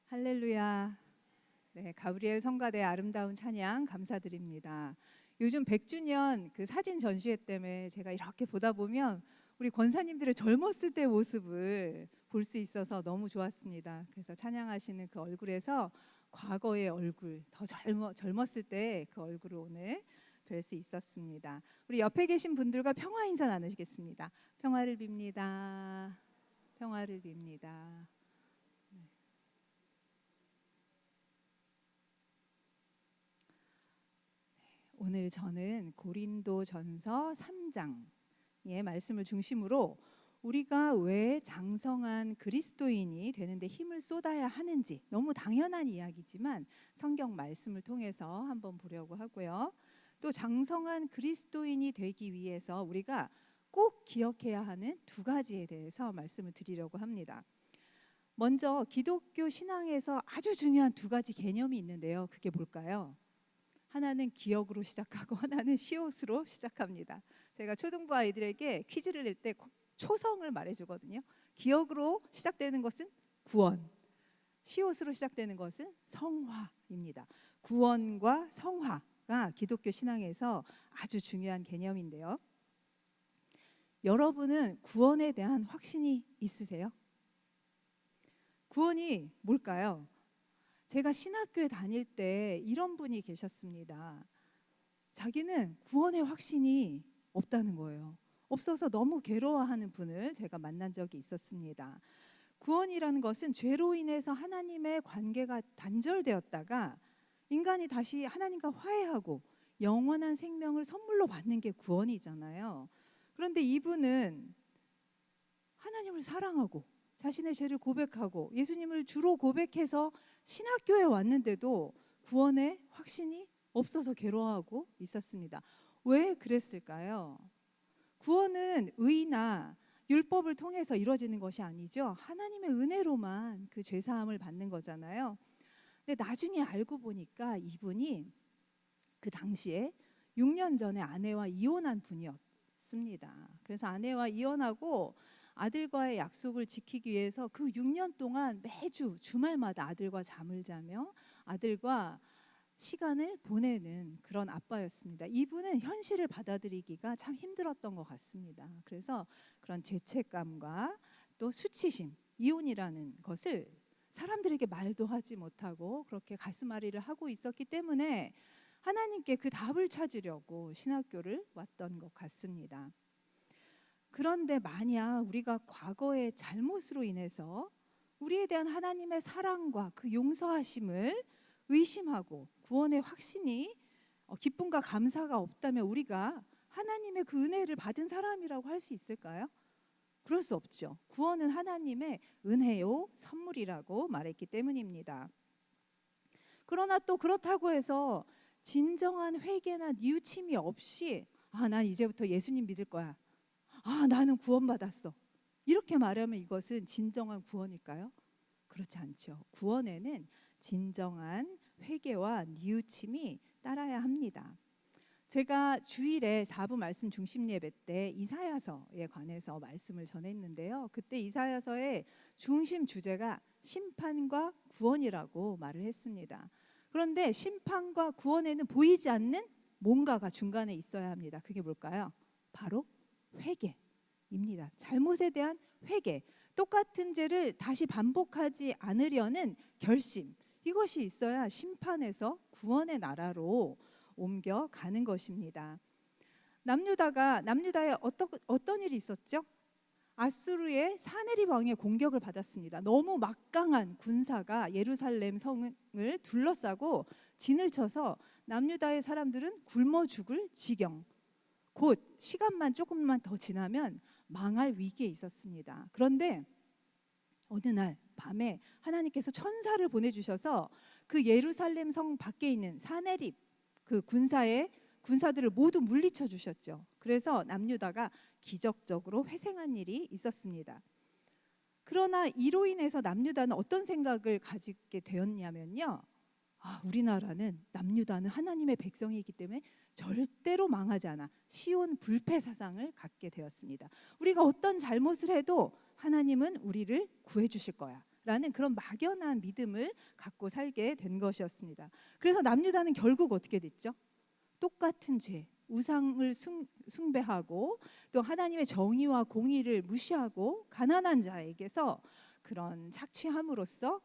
할렐루야. 네, 가브리엘 성가대 아름다운 찬양 감사드립니다. 요즘 100주년 그 사진 전시회 때문에 제가 이렇게 보다 보면 우리 권사님들의 젊었을 때 모습을 볼 수 있어서 너무 좋았습니다. 그래서 찬양하시는 그 얼굴에서 과거의 얼굴, 더 젊었을 때 그 얼굴을 오늘 뵐 수 있었습니다. 우리 옆에 계신 분들과 평화 인사 나누시겠습니다. 평화를 빕니다. 평화를 빕니다. 오늘 저는 고린도전서 3장의 말씀을 중심으로 우리가 왜 장성한 그리스도인이 되는데 힘을 쏟아야 하는지, 너무 당연한 이야기지만 성경 말씀을 통해서 한번 보려고 하고요. 또 장성한 그리스도인이 되기 위해서 우리가 꼭 기억해야 하는 두 가지에 대해서 말씀을 드리려고 합니다. 먼저 기독교 신앙에서 아주 중요한 두 가지 개념이 있는데요. 그게 뭘까요? 하나는 기억으로 시작하고 하나는 시옷으로 시작합니다. 제가 초등부 아이들에게 퀴즈를 낼 때 초성을 말해주거든요. 기억으로 시작되는 것은 구원, 시옷으로 시작되는 것은 성화입니다. 구원과 성화가 기독교 신앙에서 아주 중요한 개념인데요. 여러분은 구원에 대한 확신이 있으세요? 구원이 뭘까요? 제가 신학교에 다닐 때 이런 분이 계셨습니다. 자기는 구원의 확신이 없다는 거예요. 없어서 너무 괴로워하는 분을 제가 만난 적이 있었습니다. 구원이라는 것은 죄로 인해서 하나님의 관계가 단절되었다가 인간이 다시 하나님과 화해하고 영원한 생명을 선물로 받는 게 구원이잖아요. 그런데 이분은 하나님을 사랑하고 자신의 죄를 고백하고 예수님을 주로 고백해서 신학교에 왔는데도 구원의 확신이 없어서 괴로워하고 있었습니다. 왜 그랬을까요? 구원은 의나 율법을 통해서 이루어지는 것이 아니죠. 하나님의 은혜로만 그 죄사함을 받는 거잖아요. 근데 나중에 알고 보니까 이분이 그 당시에 6년 전에 아내와 이혼한 분이었습니다. 그래서 아내와 이혼하고 아들과의 약속을 지키기 위해서 그 6년 동안 매주 주말마다 아들과 잠을 자며 아들과 시간을 보내는 그런 아빠였습니다. 이분은 현실을 받아들이기가 참 힘들었던 것 같습니다. 그래서 그런 죄책감과 또 수치심, 이혼이라는 것을 사람들에게 말도 하지 못하고 그렇게 가슴앓이를 하고 있었기 때문에 하나님께 그 답을 찾으려고 신학교를 왔던 것 같습니다. 그런데 만약 우리가 과거의 잘못으로 인해서 우리에 대한 하나님의 사랑과 그 용서하심을 의심하고 구원의 확신이 기쁨과 감사가 없다면 우리가 하나님의 그 은혜를 받은 사람이라고 할 수 있을까요? 그럴 수 없죠. 구원은 하나님의 은혜요 선물이라고 말했기 때문입니다. 그러나 또 그렇다고 해서 진정한 회개나 뉘우침이 없이 난 이제부터 예수님 믿을 거야. 나는 구원받았어. 이렇게 말하면 이것은 진정한 구원일까요? 그렇지 않죠. 구원에는 진정한 회개와 뉘우침이 따라야 합니다. 제가 주일에 4부 말씀 중심 예배 때 이사야서에 관해서 말씀을 전했는데요. 그때 이사야서의 중심 주제가 심판과 구원이라고 말을 했습니다. 그런데 심판과 구원에는 보이지 않는 뭔가가 중간에 있어야 합니다. 그게 뭘까요? 바로 회개입니다. 잘못에 대한 회개, 똑같은 죄를 다시 반복하지 않으려는 결심, 이것이 있어야 심판에서 구원의 나라로 옮겨가는 것입니다. 남유다에 어떤 일이 있었죠? 아수르의 사네립 왕의 공격을 받았습니다. 너무 막강한 군사가 예루살렘 성을 둘러싸고 진을 쳐서 남유다의 사람들은 굶어 죽을 지경, 곧 시간만 조금만 더 지나면 망할 위기에 있었습니다. 그런데 어느 날 밤에 하나님께서 천사를 보내주셔서 그 예루살렘 성 밖에 있는 사네립 그 군사들을 모두 물리쳐 주셨죠. 그래서 남유다가 기적적으로 회생한 일이 있었습니다. 그러나 이로 인해서 남유다는 어떤 생각을 가지게 되었냐면요. 우리나라는 남유다는 하나님의 백성이기 때문에 절대로 망하지 않아. 시온 불패 사상을 갖게 되었습니다. 우리가 어떤 잘못을 해도 하나님은 우리를 구해 주실 거야 라는 그런 막연한 믿음을 갖고 살게 된 것이었습니다. 그래서 남유다는 결국 어떻게 됐죠? 똑같은 죄, 우상을 숭배하고 또 하나님의 정의와 공의를 무시하고 가난한 자에게서 그런 착취함으로써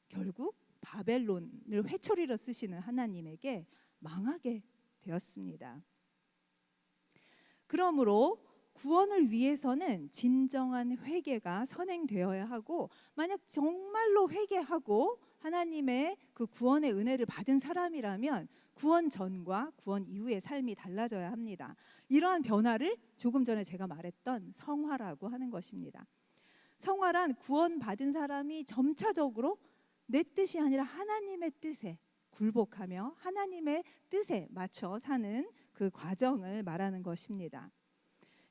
결국 바벨론을 회초리로 쓰시는 하나님에게 망하게 되었습니다. 그러므로 구원을 위해서는 진정한 회개가 선행되어야 하고, 만약 정말로 회개하고 하나님의 그 구원의 은혜를 받은 사람이라면 구원 전과 구원 이후의 삶이 달라져야 합니다. 이러한 변화를 조금 전에 제가 말했던 성화라고 하는 것입니다. 성화란 구원받은 사람이 점차적으로 내 뜻이 아니라 하나님의 뜻에 굴복하며 하나님의 뜻에 맞춰 사는 그 과정을 말하는 것입니다.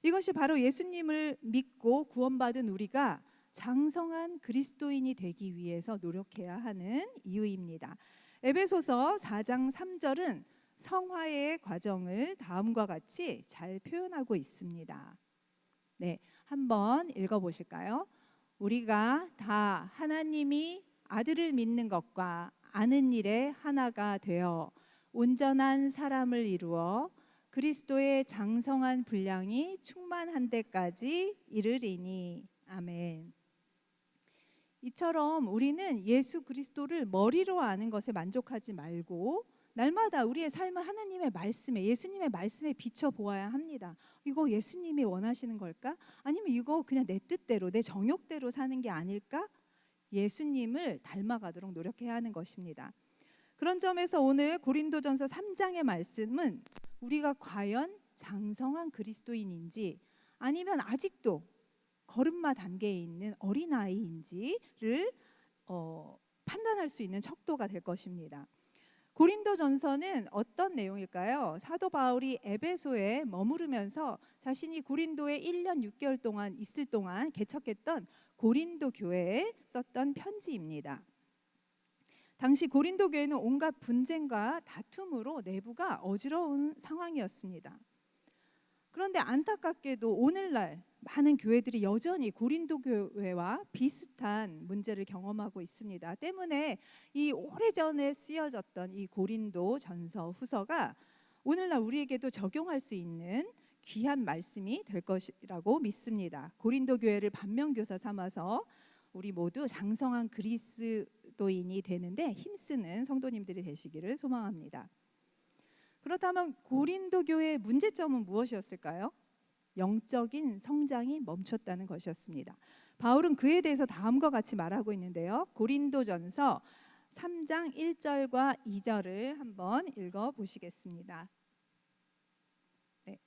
이것이 바로 예수님을 믿고 구원받은 우리가 장성한 그리스도인이 되기 위해서 노력해야 하는 이유입니다. 에베소서 4장 3절은 성화의 과정을 다음과 같이 잘 표현하고 있습니다. 네, 한번 읽어보실까요? 우리가 다 하나님이 아들을 믿는 것과 아는 일에 하나가 되어 온전한 사람을 이루어 그리스도의 장성한 분량이 충만한 데까지 이르리니. 아멘. 이처럼 우리는 예수 그리스도를 머리로 아는 것에 만족하지 말고 날마다 우리의 삶을 하나님의 말씀에, 예수님의 말씀에 비춰 보아야 합니다. 이거 예수님이 원하시는 걸까? 아니면 이거 그냥 내 뜻대로, 내 정욕대로 사는 게 아닐까? 예수님을 닮아가도록 노력해야 하는 것입니다. 그런 점에서 오늘 고린도전서 3장의 말씀은 우리가 과연 장성한 그리스도인인지 아니면 아직도 걸음마 단계에 있는 어린아이인지를 판단할 수 있는 척도가 될 것입니다. 고린도전서는 어떤 내용일까요? 사도 바울이 에베소에 머무르면서 자신이 고린도에 1년 6개월 동안 있을 동안 개척했던 고린도 교회에 썼던 편지입니다. 당시 고린도 교회는 온갖 분쟁과 다툼으로 내부가 어지러운 상황이었습니다. 그런데 안타깝게도 오늘날 많은 교회들이 여전히 고린도 교회와 비슷한 문제를 경험하고 있습니다. 때문에 이 오래전에 쓰여졌던 이 고린도 전서 후서가 오늘날 우리에게도 적용할 수 있는 귀한 말씀이 될 것이라고 믿습니다. 고린도 교회를 반면교사 삼아서 우리 모두 장성한 그리스도인이 되는데 힘쓰는 성도님들이 되시기를 소망합니다. 그렇다면 고린도 교회의 문제점은 무엇이었을까요? 영적인 성장이 멈췄다는 것이었습니다. 바울은 그에 대해서 다음과 같이 말하고 있는데요. 고린도전서 3장 1절과 2절을 한번 읽어보시겠습니다. 네.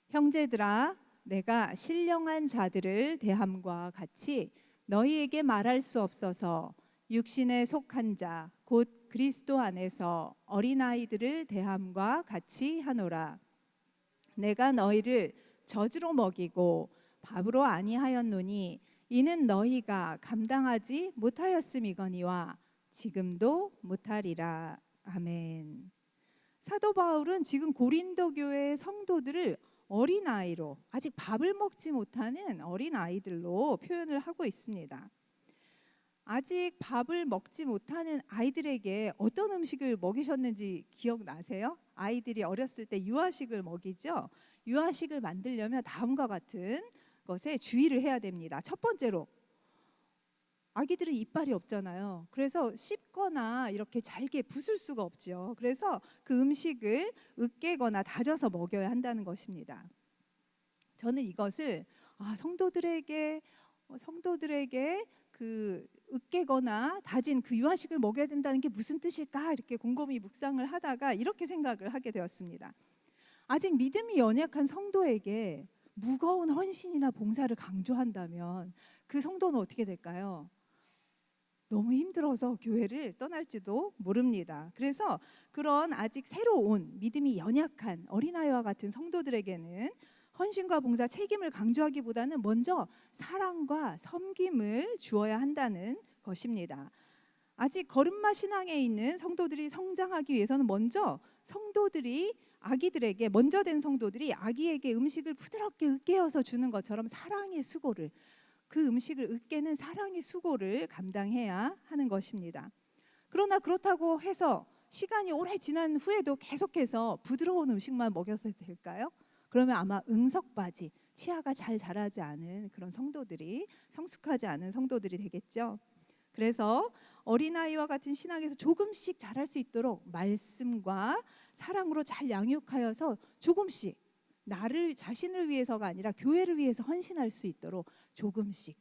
형제들아, 내가 신령한 자들을 대함과 같이 너희에게 말할 수 없어서 육신에 속한 자 곧 그리스도 안에서 어린아이들을 대함과 같이 하노라. 내가 너희를 젖으로 먹이고 밥으로 아니하였노니 이는 너희가 감당하지 못하였음이거니와 지금도 못하리라. 아멘. 사도 바울은 지금 고린도 교회의 성도들을 어린아이로, 아직 밥을 먹지 못하는 어린아이들로 표현을 하고 있습니다. 아직 밥을 먹지 못하는 아이들에게 어떤 음식을 먹이셨는지 기억나세요? 아이들이 어렸을 때 유아식을 먹이죠. 유아식을 만들려면 다음과 같은 것에 주의를 해야 됩니다. 첫 번째로, 아기들은 이빨이 없잖아요. 그래서 씹거나 이렇게 잘게 부술 수가 없죠. 그래서 그 음식을 으깨거나 다져서 먹여야 한다는 것입니다. 저는 이것을 성도들에게 그 으깨거나 다진 그 유아식을 먹여야 된다는 게 무슨 뜻일까 이렇게 곰곰이 묵상을 하다가 이렇게 생각을 하게 되었습니다. 아직 믿음이 연약한 성도에게 무거운 헌신이나 봉사를 강조한다면 그 성도는 어떻게 될까요? 너무 힘들어서 교회를 떠날지도 모릅니다. 그래서 그런 아직 새로 온 믿음이 연약한 어린아이와 같은 성도들에게는 헌신과 봉사, 책임을 강조하기보다는 먼저 사랑과 섬김을 주어야 한다는 것입니다. 아직 걸음마 신앙에 있는 성도들이 성장하기 위해서는 먼저 먼저 된 성도들이 아기에게 음식을 부드럽게 으깨어서 주는 것처럼 사랑의 수고를, 그 음식을 으깨는 사랑의 수고를 감당해야 하는 것입니다. 그러나 그렇다고 해서 시간이 오래 지난 후에도 계속해서 부드러운 음식만 먹여서 될까요? 그러면 아마 응석바지, 치아가 잘 자라지 않은 그런 성도들이, 성숙하지 않은 성도들이 되겠죠. 그래서 어린아이와 같은 신앙에서 조금씩 자랄 수 있도록 말씀과 사랑으로 잘 양육하여서 조금씩 나를 자신을 위해서가 아니라 교회를 위해서 헌신할 수 있도록 조금씩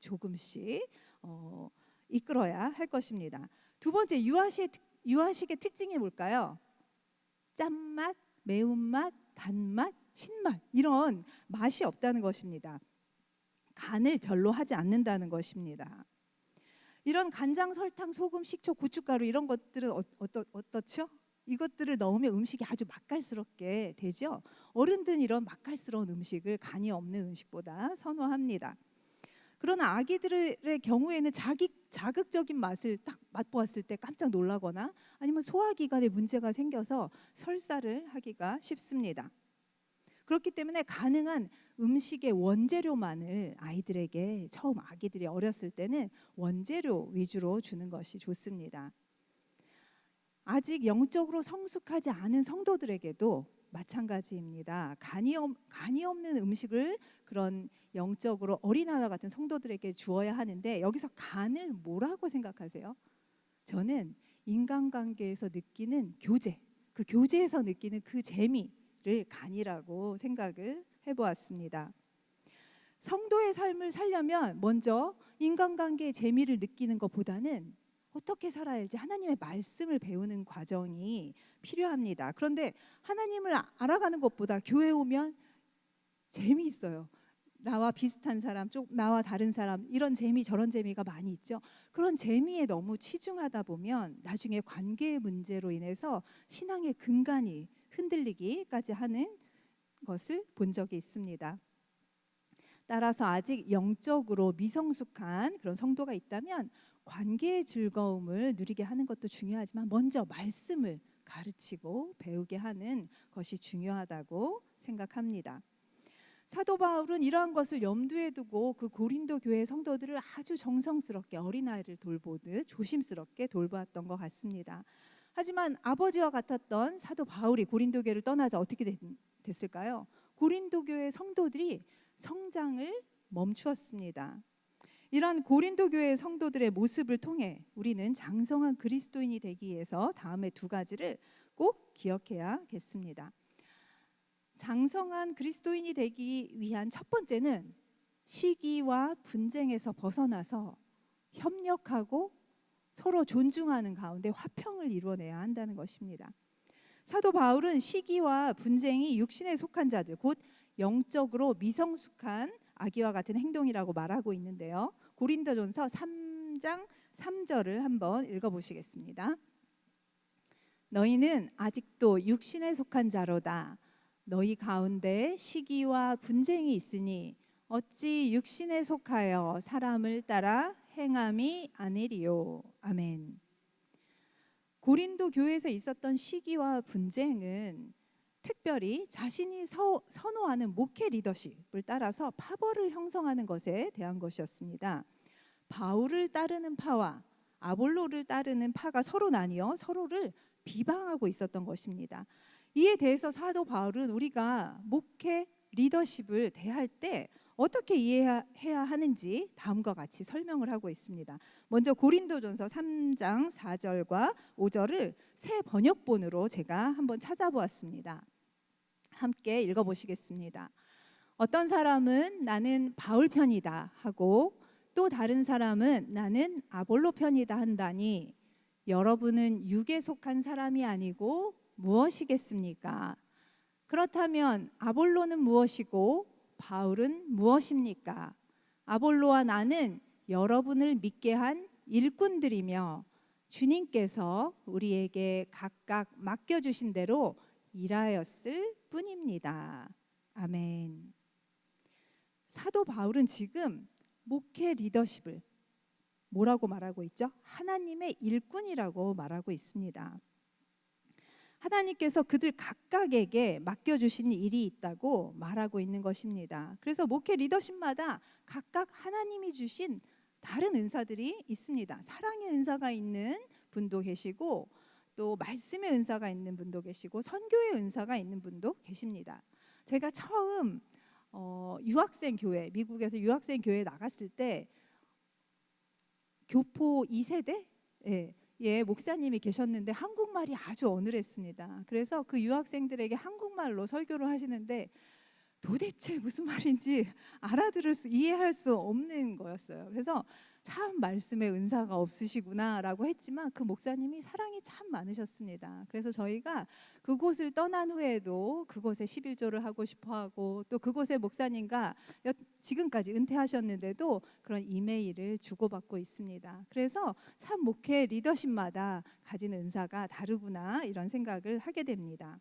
이끌어야 할 것입니다. 두 번째, 유아식의 특징이 뭘까요? 짠맛, 매운맛, 단맛, 신맛, 이런 맛이 없다는 것입니다. 간을 별로 하지 않는다는 것입니다. 이런 간장, 설탕, 소금, 식초, 고춧가루 이런 것들은 어떻죠? 이것들을 넣으면 음식이 아주 맛깔스럽게 되죠. 어른들은 이런 맛깔스러운 음식을 간이 없는 음식보다 선호합니다. 그러나 아기들의 경우에는 자극적인 맛을 딱 맛보았을 때 깜짝 놀라거나 아니면 소화기관에 문제가 생겨서 설사를 하기가 쉽습니다. 그렇기 때문에 가능한 음식의 원재료만을 아이들에게 처음 아기들이 어렸을 때는 원재료 위주로 주는 것이 좋습니다. 아직 영적으로 성숙하지 않은 성도들에게도 마찬가지입니다. 간이 없는 음식을 그런 영적으로 어린아이와 같은 성도들에게 주어야 하는데 여기서 간을 뭐라고 생각하세요? 저는 인간관계에서 느끼는 교제, 그 교제에서 느끼는 그 재미를 간이라고 생각을 해보았습니다. 성도의 삶을 살려면 먼저 인간관계의 재미를 느끼는 것보다는 어떻게 살아야 할지 하나님의 말씀을 배우는 과정이 필요합니다. 그런데 하나님을 알아가는 것보다 교회 오면 재미있어요. 나와 비슷한 사람, 나와 다른 사람, 이런 재미 저런 재미가 많이 있죠. 그런 재미에 너무 치중하다 보면 나중에 관계의 문제로 인해서 신앙의 근간이 흔들리기까지 하는 것을 본 적이 있습니다. 따라서 아직 영적으로 미성숙한 그런 성도가 있다면 관계의 즐거움을 누리게 하는 것도 중요하지만 먼저 말씀을 가르치고 배우게 하는 것이 중요하다고 생각합니다. 사도 바울은 이러한 것을 염두에 두고 그 고린도 교회 성도들을 아주 정성스럽게 어린아이를 돌보듯 조심스럽게 돌보았던 것 같습니다. 하지만 아버지와 같았던 사도 바울이 고린도 교회를 떠나자 어떻게 됐을까요? 고린도 교회 성도들이 성장을 멈추었습니다. 이러한 고린도 교회 성도들의 모습을 통해 우리는 장성한 그리스도인이 되기 위해서 다음의 두 가지를 꼭 기억해야겠습니다. 장성한 그리스도인이 되기 위한 첫 번째는 시기와 분쟁에서 벗어나서 협력하고 서로 존중하는 가운데 화평을 이루어내야 한다는 것입니다. 사도 바울은 시기와 분쟁이 육신에 속한 자들, 곧 영적으로 미성숙한 아기와 같은 행동이라고 말하고 있는데요. 고린도전서 3장 3절을 한번 읽어보시겠습니다. 너희는 아직도 육신에 속한 자로다. 너희 가운데 시기와 분쟁이 있으니 어찌 육신에 속하여 사람을 따라 행함이 아니리요. 아멘. 고린도 교회에서 있었던 시기와 분쟁은 특별히 자신이 선호하는 목회 리더십을 따라서 파벌을 형성하는 것에 대한 것이었습니다. 바울을 따르는 파와 아볼로를 따르는 파가 서로 나뉘어 서로를 비방하고 있었던 것입니다. 이에 대해서 사도 바울은 우리가 목회 리더십을 대할 때 어떻게 이해해야 하는지 다음과 같이 설명을 하고 있습니다. 먼저 고린도전서 3장 4절과 5절을 새 번역본으로 제가 한번 찾아보았습니다. 함께 읽어보시겠습니다. 어떤 사람은 나는 바울 편이다 하고 또 다른 사람은 나는 아볼로 편이다 한다니 여러분은 육에 속한 사람이 아니고 무엇이겠습니까? 그렇다면 아볼로는 무엇이고 바울은 무엇입니까? 아볼로와 나는 여러분을 믿게 한 일꾼들이며 주님께서 우리에게 각각 맡겨주신 대로 일하였을 뿐입니다. 아멘. 사도 바울은 지금 목회 리더십을 뭐라고 말하고 있죠? 하나님의 일꾼이라고 말하고 있습니다. 하나님께서 그들 각각에게 맡겨주신 일이 있다고 말하고 있는 것입니다. 그래서 목회 리더십마다 각각 하나님이 주신 다른 은사들이 있습니다. 사랑의 은사가 있는 분도 계시고, 또 말씀의 은사가 있는 분도 계시고, 선교의 은사가 있는 분도 계십니다. 제가 처음 유학생 교회, 미국에서 유학생 교회 나갔을 때 교포 2세대 목사님이 계셨는데 한국말이 아주 어눌했습니다. 그래서 그 유학생들에게 한국말로 설교를 하시는데 도대체 무슨 말인지 이해할 수 없는 거였어요. 그래서 참 말씀의 은사가 없으시구나라고 했지만 그 목사님이 사랑이 참 많으셨습니다. 그래서 저희가 그곳을 떠난 후에도 그곳에 11조를 하고 싶어하고, 또 그곳의 목사님과 지금까지 은퇴하셨는데도 그런 이메일을 주고받고 있습니다. 그래서 참 목회 리더십마다 가진 은사가 다르구나, 이런 생각을 하게 됩니다.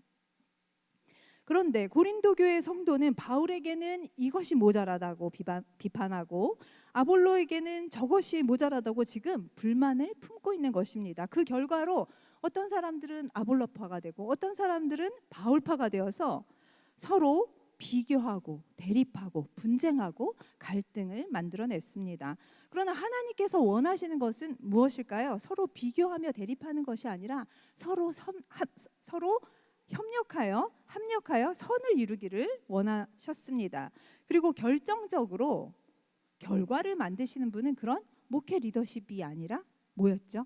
그런데 고린도 교회 성도는 바울에게는 이것이 모자라다고 비판하고, 아볼로에게는 저것이 모자라다고 지금 불만을 품고 있는 것입니다. 그 결과로 어떤 사람들은 아볼로파가 되고 어떤 사람들은 바울파가 되어서 서로 비교하고 대립하고 분쟁하고 갈등을 만들어냈습니다. 그러나 하나님께서 원하시는 것은 무엇일까요? 서로 비교하며 대립하는 것이 아니라 서로 합력하여 선을 이루기를 원하셨습니다. 그리고 결정적으로 결과를 만드시는 분은 그런 목회 리더십이 아니라 뭐였죠?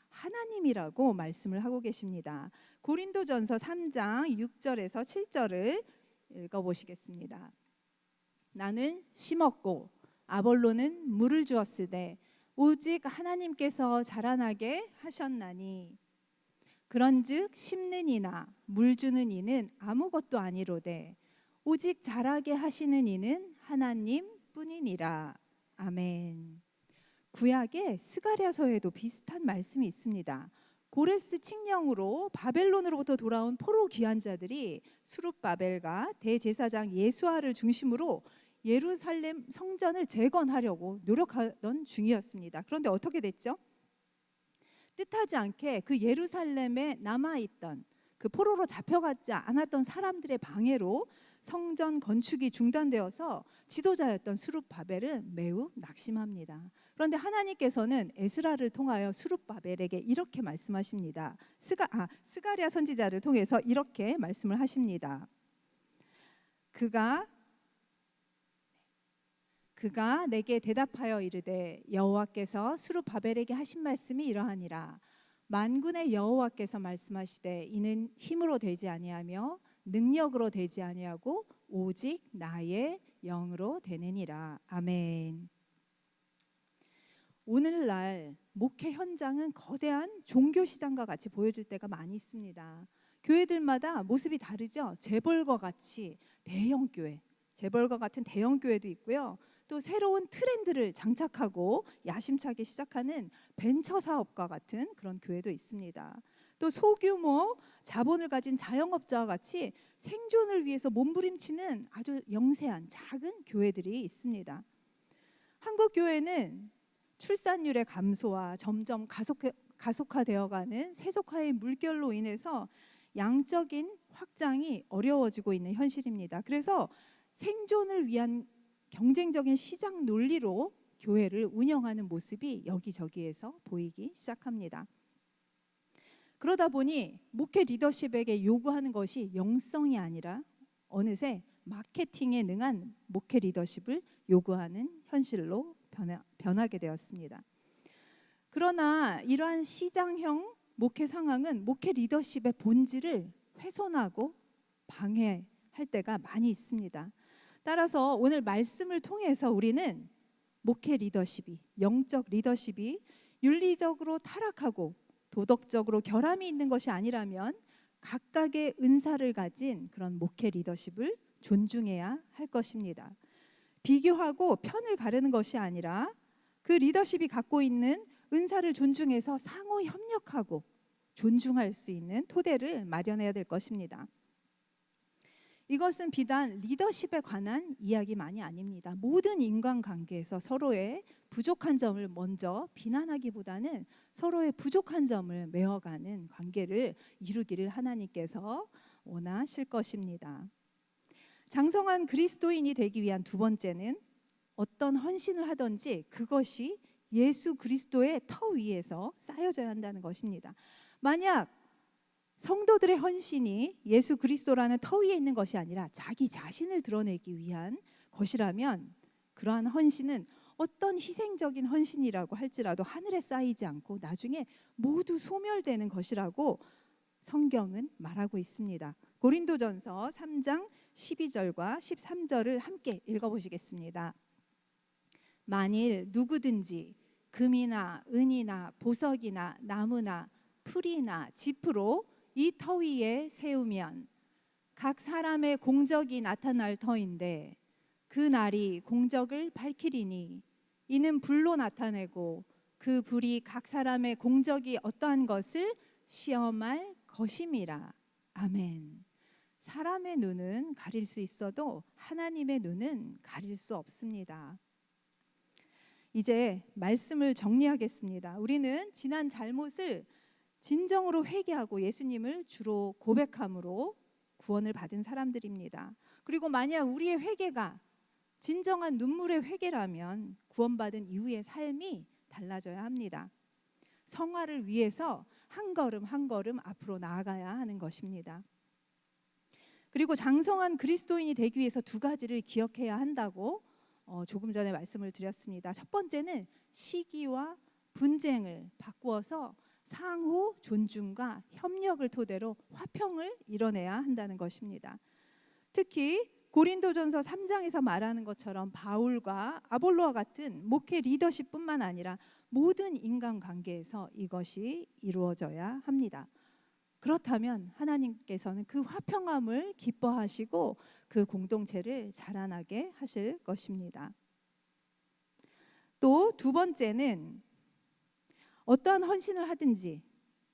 하나님이라고 말씀을 하고 계십니다. 고린도전서 3장 6절에서 7절을 읽어보시겠습니다. 나는 심었고 아볼로는 물을 주었으되 오직 하나님께서 자라나게 하셨나니, 그런즉 심는 이나 물 주는 이는 아무것도 아니로되 오직 자라게 하시는 이는 하나님 뿐이니라. 아멘. 구약의 스가랴서에도 비슷한 말씀이 있습니다. 고레스 칙령으로 바벨론으로부터 돌아온 포로 귀환자들이 수룹바벨과 대제사장 예수아를 중심으로 예루살렘 성전을 재건하려고 노력하던 중이었습니다. 그런데 어떻게 됐죠? 뜻하지 않게 그 예루살렘에 남아있던, 그 포로로 잡혀가지 않았던 사람들의 방해로 성전 건축이 중단되어서 지도자였던 수룹바벨은 매우 낙심합니다. 그런데 하나님께서는 에스라를 통하여 수룹바벨에게 이렇게 말씀하십니다. 스가랴 선지자를 통해서 이렇게 말씀을 하십니다. 그가 내게 대답하여 이르되 여호와께서 수룹바벨에게 하신 말씀이 이러하니라. 만군의 여호와께서 말씀하시되 이는 힘으로 되지 아니하며 능력으로 되지 아니하고 오직 나의 영으로 되느니라. 아멘. 오늘날 목회 현장은 거대한 종교 시장과 같이 보여질 때가 많이 있습니다. 교회들마다 모습이 다르죠. 재벌과 같이 대형 교회, 재벌과 같은 대형 교회도 있고요. 또 새로운 트렌드를 장착하고 야심차게 시작하는 벤처 사업과 같은 그런 교회도 있습니다. 또 소규모 자본을 가진 자영업자와 같이 생존을 위해서 몸부림치는 아주 영세한 작은 교회들이 있습니다. 한국 교회는 출산율의 감소와 점점 가속화되어가는 세속화의 물결로 인해서 양적인 확장이 어려워지고 있는 현실입니다. 그래서 생존을 위한 경쟁적인 시장 논리로 교회를 운영하는 모습이 여기저기에서 보이기 시작합니다. 그러다 보니 목회 리더십에게 요구하는 것이 영성이 아니라 어느새 마케팅에 능한 목회 리더십을 요구하는 현실로 변하게 되었습니다. 그러나 이러한 시장형 목회 상황은 목회 리더십의 본질을 훼손하고 방해할 때가 많이 있습니다. 따라서 오늘 말씀을 통해서 우리는 목회 리더십이, 영적 리더십이 윤리적으로 타락하고 도덕적으로 결함이 있는 것이 아니라면 각각의 은사를 가진 그런 목회 리더십을 존중해야 할 것입니다. 비교하고 편을 가르는 것이 아니라 그 리더십이 갖고 있는 은사를 존중해서 상호 협력하고 존중할 수 있는 토대를 마련해야 될 것입니다. 이것은 비단 리더십에 관한 이야기만이 아닙니다. 모든 인간관계에서 서로의 부족한 점을 먼저 비난하기보다는 서로의 부족한 점을 메워가는 관계를 이루기를 하나님께서 원하실 것입니다. 장성한 그리스도인이 되기 위한 두 번째는 어떤 헌신을 하든지 그것이 예수 그리스도의 터 위에서 쌓여져야 한다는 것입니다. 만약 성도들의 헌신이 예수 그리스도라는 터 위에 있는 것이 아니라 자기 자신을 드러내기 위한 것이라면 그러한 헌신은 어떤 희생적인 헌신이라고 할지라도 하늘에 쌓이지 않고 나중에 모두 소멸되는 것이라고 성경은 말하고 있습니다. 고린도전서 3장 12절과 13절을 함께 읽어보시겠습니다. 만일 누구든지 금이나 은이나 보석이나 나무나 풀이나 짚으로 이 터 위에 세우면 각 사람의 공적이 나타날 터인데 그 날이 공적을 밝히리니 이는 불로 나타내고 그 불이 각 사람의 공적이 어떠한 것을 시험할 것임이라. 아멘. 사람의 눈은 가릴 수 있어도 하나님의 눈은 가릴 수 없습니다. 이제 말씀을 정리하겠습니다. 우리는 지난 잘못을 진정으로 회개하고 예수님을 주로 고백함으로 구원을 받은 사람들입니다. 그리고 만약 우리의 회개가 진정한 눈물의 회개라면 구원받은 이후의 삶이 달라져야 합니다. 성화를 위해서 한 걸음 한 걸음 앞으로 나아가야 하는 것입니다. 그리고 장성한 그리스도인이 되기 위해서 두 가지를 기억해야 한다고 조금 전에 말씀을 드렸습니다. 첫 번째는 시기와 분쟁을 바꾸어서 상호 존중과 협력을 토대로 화평을 이뤄내야 한다는 것입니다. 특히 고린도전서 3장에서 말하는 것처럼 바울과 아볼로와 같은 목회 리더십뿐만 아니라 모든 인간관계에서 이것이 이루어져야 합니다. 그렇다면 하나님께서는 그 화평함을 기뻐하시고 그 공동체를 자라나게 하실 것입니다. 또 두 번째는 어떠한 헌신을 하든지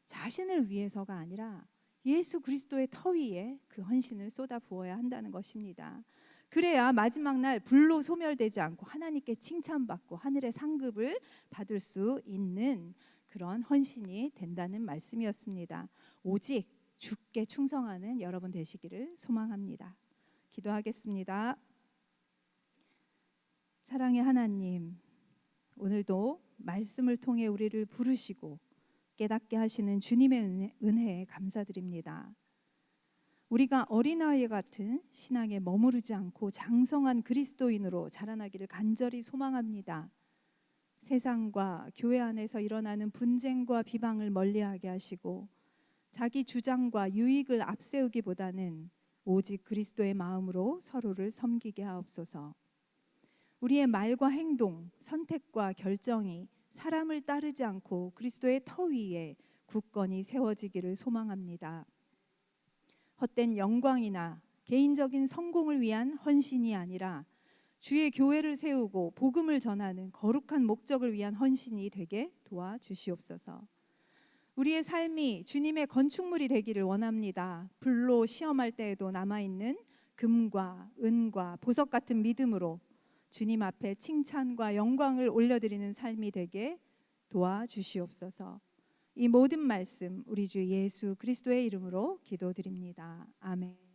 자신을 위해서가 아니라 예수 그리스도의 터 위에 그 헌신을 쏟아 부어야 한다는 것입니다. 그래야 마지막 날 불로 소멸되지 않고 하나님께 칭찬받고 하늘의 상급을 받을 수 있는 그런 헌신이 된다는 말씀이었습니다. 오직 주께 충성하는 여러분 되시기를 소망합니다. 기도하겠습니다. 사랑의 하나님, 오늘도 말씀을 통해 우리를 부르시고 깨닫게 하시는 주님의 은혜에 감사드립니다. 우리가 어린아이 같은 신앙에 머무르지 않고 장성한 그리스도인으로 자라나기를 간절히 소망합니다. 세상과 교회 안에서 일어나는 분쟁과 비방을 멀리하게 하시고 자기 주장과 유익을 앞세우기보다는 오직 그리스도의 마음으로 서로를 섬기게 하옵소서. 우리의 말과 행동, 선택과 결정이 사람을 따르지 않고 그리스도의 터 위에 굳건히 세워지기를 소망합니다. 헛된 영광이나 개인적인 성공을 위한 헌신이 아니라 주의 교회를 세우고 복음을 전하는 거룩한 목적을 위한 헌신이 되게 도와주시옵소서. 우리의 삶이 주님의 건축물이 되기를 원합니다. 불로 시험할 때에도 남아있는 금과 은과 보석 같은 믿음으로 주님 앞에 칭찬과 영광을 올려드리는 삶이 되게 도와주시옵소서. 이 모든 말씀 우리 주 예수 그리스도의 이름으로 기도드립니다. 아멘.